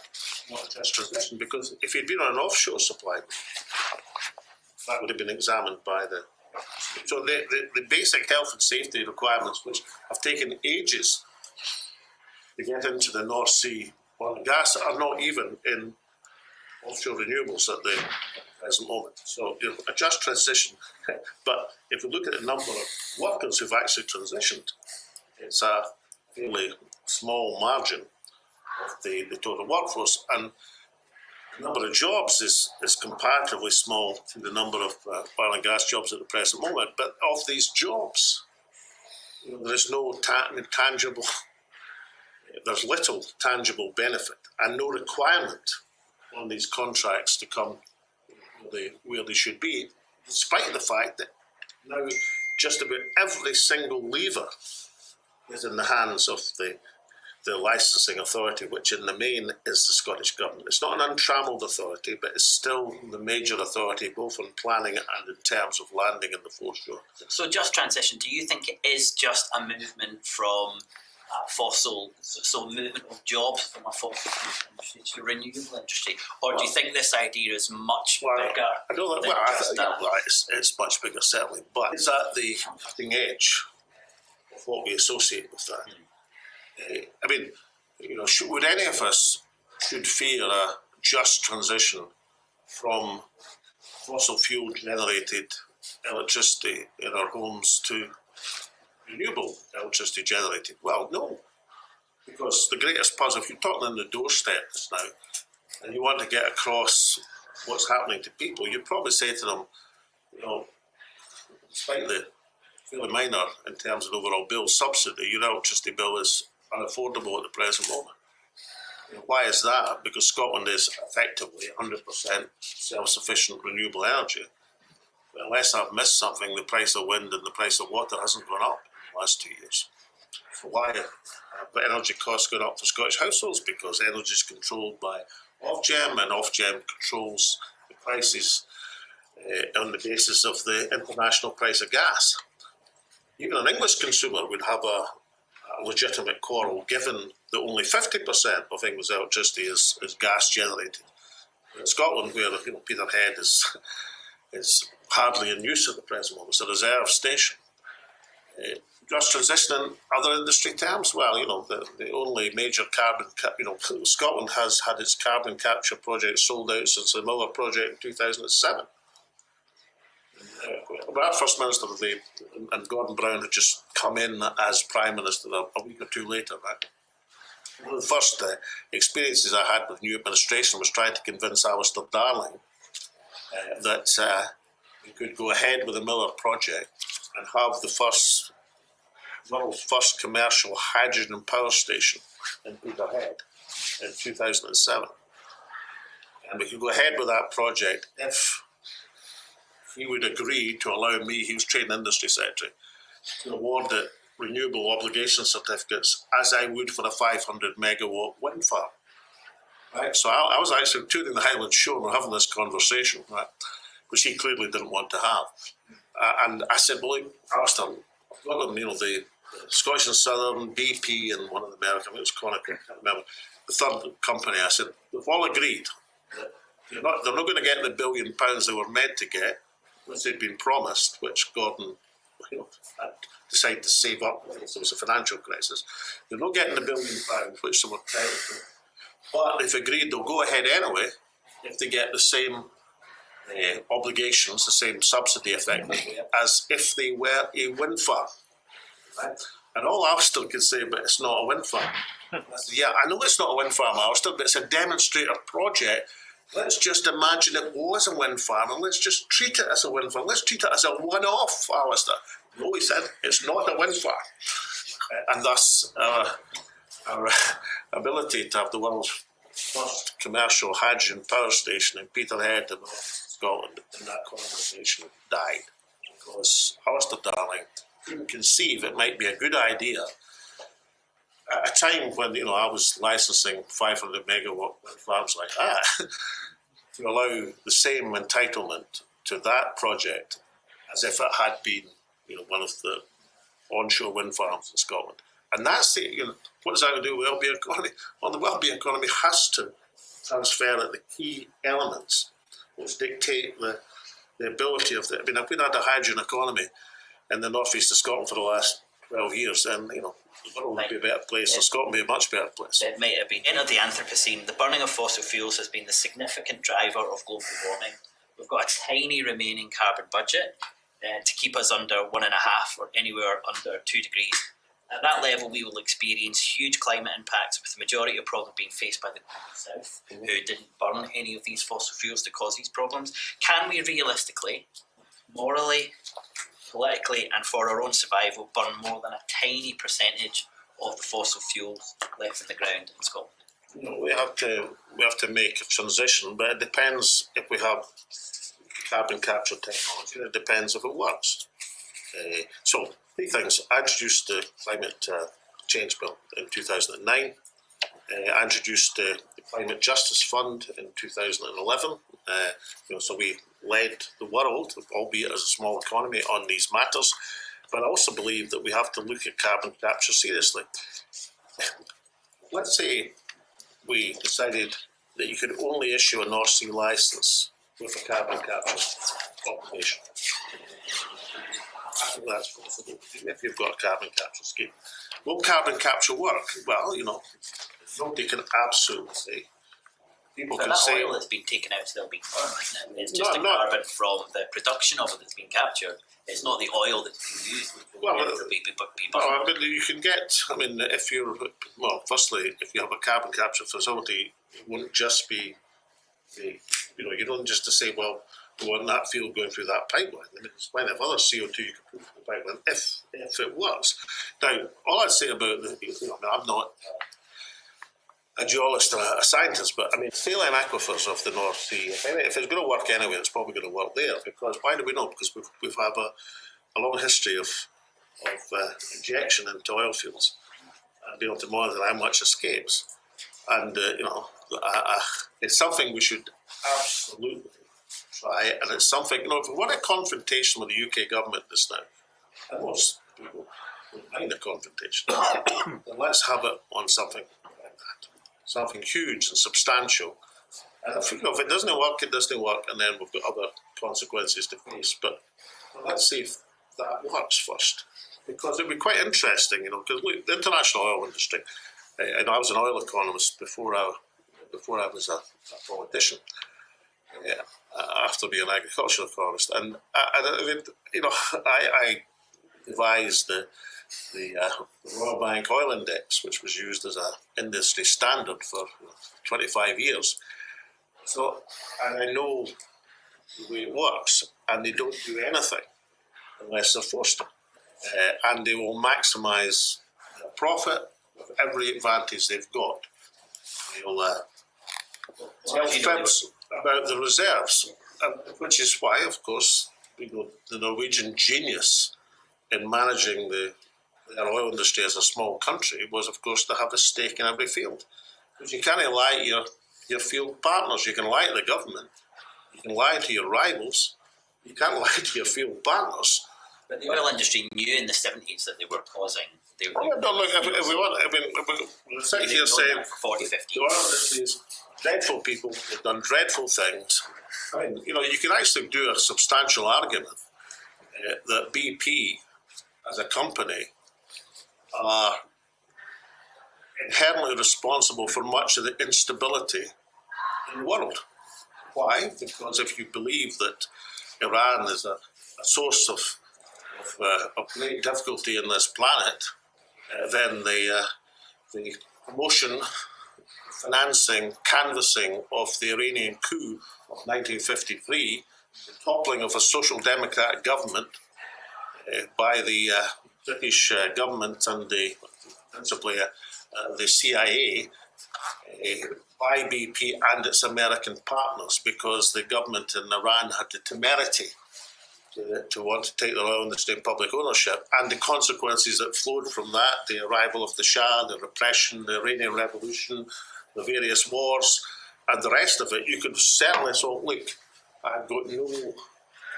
not just transition? Because if he'd been on an offshore supply, that would have been examined by the... So the basic health and safety requirements, which have taken ages to get into the North Sea oil and gas, are not even in offshore renewables at the present moment. So, you know, a just transition. But if you look at the number of workers who've actually transitioned, it's a fairly small margin of the total workforce, and the number of jobs is comparatively small to the number of oil and gas jobs at the present moment. But of these jobs, you know, there's no tangible, there's little tangible benefit and no requirement on these contracts to come where they should be, despite the fact that now just about every single lever is in the hands of the licensing authority, which in the main is the Scottish Government. It's not an untrammelled authority, but it's still the major authority, both on planning and in terms of landing in the foreshore. So just transition, do you think it is just a movement from movement of jobs from a fossil industry to renewable industry, or do you think this idea is much bigger? I don't know. It's much bigger, certainly, but it's at the cutting edge of what we associate with that. I mean, you know, would any of us should fear a just transition from fossil fuel generated electricity in our homes to renewable electricity generated? Well, no, because the greatest puzzle, if you're talking on the doorstep just now and you want to get across what's happening to people, you'd probably say to them, you know, despite the fairly minor in terms of overall bill subsidy, your electricity bill is unaffordable at the present moment. You know, why is that? Because Scotland is effectively 100% self-sufficient renewable energy. But unless I've missed something, the price of wind and the price of water hasn't gone up in the last 2 years. So why have energy costs gone up for Scottish households? Because energy is controlled by Ofgem, and Ofgem controls the prices on the basis of the international price of gas. Even an English consumer would have a legitimate quarrel, given that only 50% of England's electricity is gas generated. In Scotland, where Peterhead is hardly in use at the present moment, it's a reserve station. Just transitioning other industry terms, well, the only major carbon, Scotland has had its carbon capture project sold out since the Miller project in 2007. Our First Minister, and Gordon Brown, had just come in as Prime Minister a week or two later. Right? One of the first experiences I had with new administration was trying to convince Alistair Darling that we could go ahead with the Miller project and have the world's first commercial hydrogen power station in Peterhead in 2007. And we could go ahead with that project if he would agree to allow me, he was Trade and Industry Secretary, to award it renewable obligation certificates as I would for a 500 megawatt wind farm. Right? So I was actually touring the Highland Shore and we're having this conversation, right, which he clearly didn't want to have. And I said, well, look, Alistair, I've got them, the Scottish and Southern, BP, and one of the American, it was Conacher, I can't remember, the third company. I said, they've all agreed that they're not going to get the £1 billion they were meant to get, which they'd been promised, which Gordon had decided to save up because there was a financial crisis. They're not getting the £1 billion, which they were entitled to. But they've agreed they'll go ahead anyway if they get the same obligations, the same subsidy effectively, as if they were a wind farm. Right? And all Alistair could say, but it's not a wind farm. I said, yeah, I know it's not a wind farm, Alistair, but it's a demonstrator project. Let's just imagine it was a wind farm and let's just treat it as a wind farm. Let's treat it as a one-off, Alistair. No, he said, it's not a wind farm. And thus, our ability to have the world's first commercial hydrogen power station in Peterhead in Scotland in that conversation died. Because Alistair Darling couldn't conceive it might be a good idea at a time when I was licensing 500 megawatt wind farms like that to allow the same entitlement to that project as if it had been one of the onshore wind farms in Scotland. And that's what does that have to do with the well-being economy? Well, the well-being economy has to transfer at the key elements which dictate the ability of if we'd had a hydrogen economy in the northeast of Scotland for the last 12 years, then the world would be a better place, and Scotland would be a much better place. It might have been. In the Anthropocene, the burning of fossil fuels has been the significant driver of global warming. We've got a tiny remaining carbon budget to keep us under 1.5 or anywhere under 2 degrees. At that level, we will experience huge climate impacts, with the majority of problems being faced by the Global South, who didn't burn any of these fossil fuels to cause these problems. Can we realistically, morally, politically, and for our own survival, burn more than a tiny percentage of the fossil fuels left in the ground in Scotland? We have to make a transition, but it depends if we have carbon capture technology. It depends if it works. So, three things. I introduced the Climate Change Bill in 2009. I introduced the Climate Justice Fund in 2011. So we led the world, albeit as a small economy, on these matters. But I also believe that we have to look at carbon capture seriously. Let's say we decided that you could only issue a North Sea licence with a carbon capture obligation. I think that's possible if you've got a carbon capture scheme. Will carbon capture work? Well, nobody can absolutely say. People but can that say oil that's been taken out still being burned, isn't it? It's just the carbon from the production of it that's been captured. It's not the oil that's being used. You can get. If you're firstly, if you have a carbon capture facility, it wouldn't just be you don't just to say, well, we want that fuel going through that pipeline. There's plenty of other CO2 you can put through the pipeline if it works. Now, all I'd say about I'm not a geologist or a scientist, but saline aquifers of the North Sea, if it's going to work anywhere, it's probably going to work there. Because why do we know? Because we've had a long history of injection into oil fields and being able to monitor how much escapes. And it's something we should absolutely try it, and it's something, if we want a confrontation with the UK government just now, and most people don't mind a confrontation, then let's have it on something like that. Something huge and substantial. And if it doesn't work, it doesn't work, and then we've got other consequences to face. But let's see if that works first. Because it'd be quite interesting, because look, the international oil industry, and I was an oil economist before I was a politician, after being an agricultural economist, and I devised the Royal Bank Oil Index, which was used as an industry standard for 25 years. So, and I know the way it works, and they don't do anything unless they're forced to. And they will maximise their profit with every advantage they've got. They'll tell fibs about the reserves, which is why, of course, the Norwegian genius in managing their oil industry as a small country was, of course, to have a stake in every field. Because you can't lie to your field partners. You can lie to the government. You can lie to your rivals. You can't lie to your field partners. But the oil industry knew in the 70s that they were causing. If we sit here saying 40, 50 the oil industry is dreadful people, they've done dreadful things. I mean, you can actually do a substantial argument that BP as a company are inherently responsible for much of the instability in the world. Why? Because if you believe that Iran is a source of great difficulty in this planet, then the promotion, financing, canvassing of the Iranian coup of 1953, the toppling of a social democratic government by the British government and principally the CIA, by BP and its American partners, because the government in Iran had the temerity to want to take their oil industry in public ownership, and the consequences that flowed from that, the arrival of the Shah, the repression, the Iranian Revolution, the various wars, and the rest of it. You could certainly look, I've got no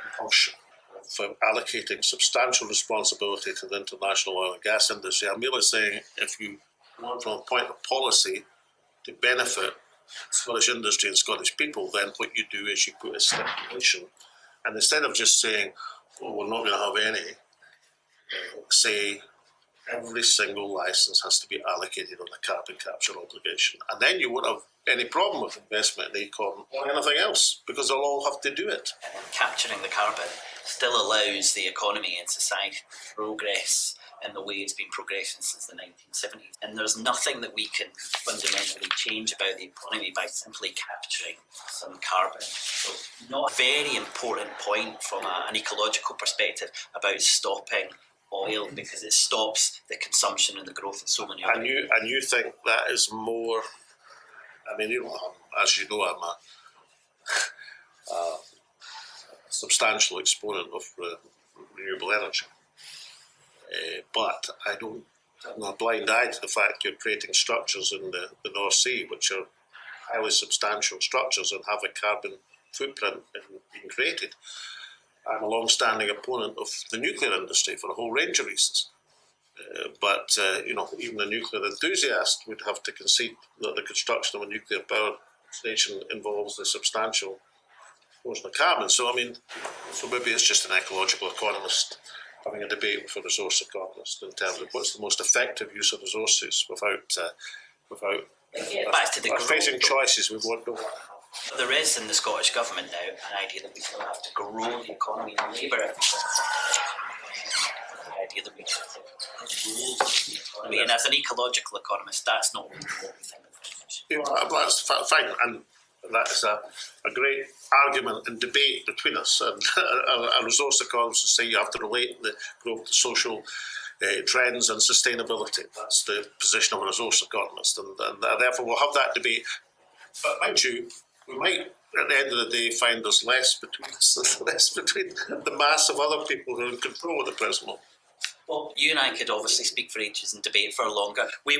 compulsion for allocating substantial responsibility to the international oil and gas industry. I'm merely saying, if you want from a point of policy to benefit Scottish industry and Scottish people, then what you do is you put a stipulation. And instead of just saying, we're not going to have any, say every single licence has to be allocated on the carbon capture obligation. And then you won't have any problem with investment in Acorn or anything else, because they'll all have to do it. Capturing the carbon still allows the economy and society to progress in the way it's been progressing since the 1970s. And there's nothing that we can fundamentally change about the economy by simply capturing some carbon. So not a very important point from an ecological perspective about stopping oil, because it stops the consumption and the growth in so many other areas. And you think that is more, I mean, as you know, I'm a substantial exponent of renewable energy. But I'm a blind eye to the fact you're creating structures in the North Sea which are highly substantial structures and have a carbon footprint in being created. I'm a long-standing opponent of the nuclear industry for a whole range of reasons. But even a nuclear enthusiast would have to concede that the construction of a nuclear power station involves a substantial portion of carbon. So maybe it's just an ecological economist having a debate with a resource economist in terms of what's the most effective use of resources without facing choices we won't know. There is in the Scottish Government now an idea that we still have to grow the economy and labour efficiency. The idea that we should grow the economy. And as an ecological economist, that's not really what we think of. That's fine, and that is a great argument and debate between us. And a resource economist will say you have to relate the growth to social trends and sustainability. That's the position of a resource economist, and therefore we'll have that debate. But mind you, we might, at the end of the day, find there's less between us, less between the mass of other people who are in control at the present moment. Well, you and I could obviously speak for ages and debate for longer. We